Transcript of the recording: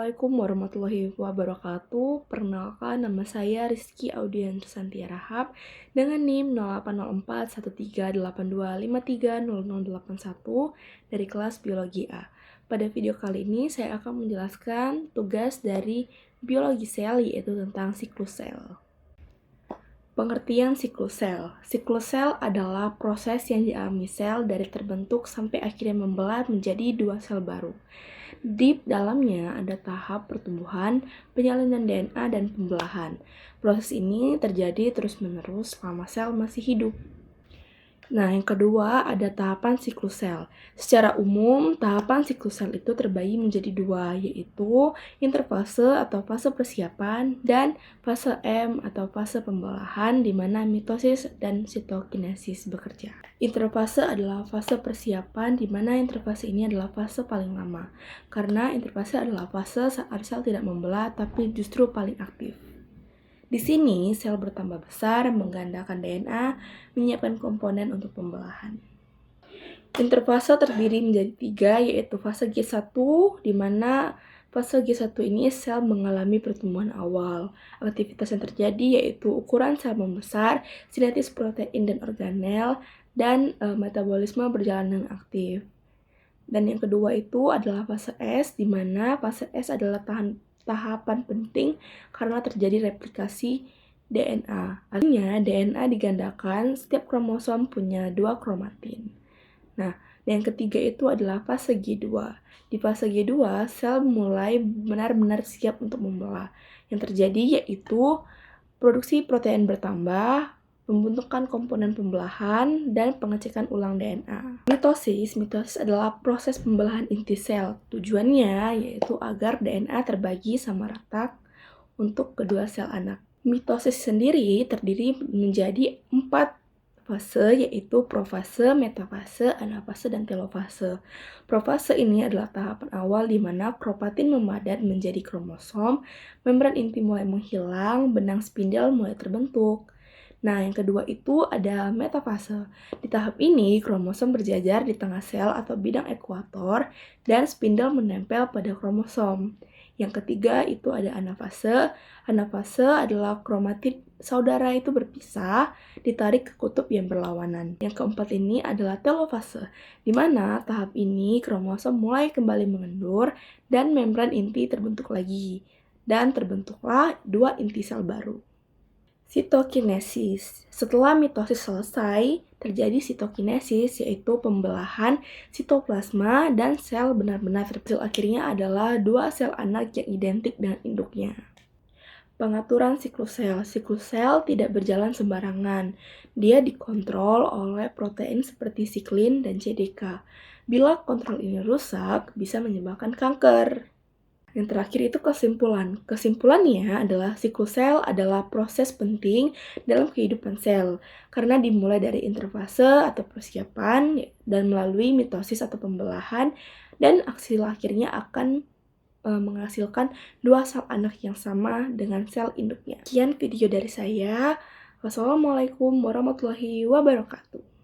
Assalamualaikum warahmatullahi wabarakatuh. Perkenalkan, nama saya Rizky Audian Susantia Rahab dengan NIM 08041382530081 dari kelas Biologi A. Pada video kali ini saya akan menjelaskan tugas dari biologi sel, yaitu tentang siklus sel. Pengertian siklus sel. Siklus sel adalah proses yang dialami sel dari terbentuk sampai akhirnya membelah menjadi dua sel baru. Di dalamnya ada tahap pertumbuhan, penyalinan DNA, dan pembelahan. Proses ini terjadi terus-menerus selama sel masih hidup. Nah, yang kedua ada tahapan siklus sel. Secara umum, tahapan siklus sel itu terbagi menjadi dua, yaitu interfase atau fase persiapan dan fase M atau fase pembelahan, di mana mitosis dan sitokinesis bekerja. Interfase adalah fase persiapan, di mana interfase ini adalah fase paling lama, karena interfase adalah fase saat sel tidak membelah tapi justru paling aktif. Di sini, sel bertambah besar, menggandakan DNA, menyiapkan komponen untuk pembelahan. Interfase terdiri menjadi tiga, yaitu fase G1, di mana fase G1 ini sel mengalami pertumbuhan awal. Aktivitas yang terjadi yaitu ukuran sel membesar, sintesis protein dan organel, dan metabolisme berjalan dengan aktif. Dan yang kedua itu adalah fase S, di mana fase S adalah tahapan penting karena terjadi replikasi DNA. Artinya, DNA digandakan, setiap kromosom punya 2 kromatin. Nah, yang ketiga itu adalah fase G2. Di fase G2, sel mulai benar-benar siap untuk membelah. Yang terjadi yaitu produksi protein bertambah, pembentukan komponen pembelahan, dan pengecekan ulang DNA. Mitosis adalah proses pembelahan inti sel. Tujuannya yaitu agar DNA terbagi sama rata untuk kedua sel anak. Mitosis sendiri terdiri menjadi 4 fase, yaitu profase, metafase, anafase, dan telofase. Profase ini adalah tahapan awal di mana kromatin memadat menjadi kromosom, membran inti mulai menghilang, benang spindel mulai terbentuk. Nah, yang kedua itu ada metafase. Di tahap ini, kromosom berjajar di tengah sel atau bidang ekuator dan spindel menempel pada kromosom. Yang ketiga itu ada anafase. Anafase adalah kromatin saudara itu berpisah, ditarik ke kutub yang berlawanan. Yang keempat ini adalah telofase, di mana tahap ini kromosom mulai kembali mengendur dan membran inti terbentuk lagi. Dan terbentuklah 2 inti sel baru. Sitokinesis. Setelah mitosis selesai, terjadi sitokinesis, yaitu pembelahan sitoplasma dan sel benar-benar terbentuk. Akhirnya adalah 2 sel anak yang identik dengan induknya. Pengaturan siklus sel. Siklus sel tidak berjalan sembarangan. Dia dikontrol oleh protein seperti siklin dan CDK. Bila kontrol ini rusak, bisa menyebabkan kanker. Yang terakhir itu kesimpulan. Kesimpulannya adalah siklus sel adalah proses penting dalam kehidupan sel karena dimulai dari interfase atau persiapan dan melalui mitosis atau pembelahan, dan hasil akhirnya akan menghasilkan 2 sel anak yang sama dengan sel induknya. Sekian video dari saya. Wassalamualaikum warahmatullahi wabarakatuh.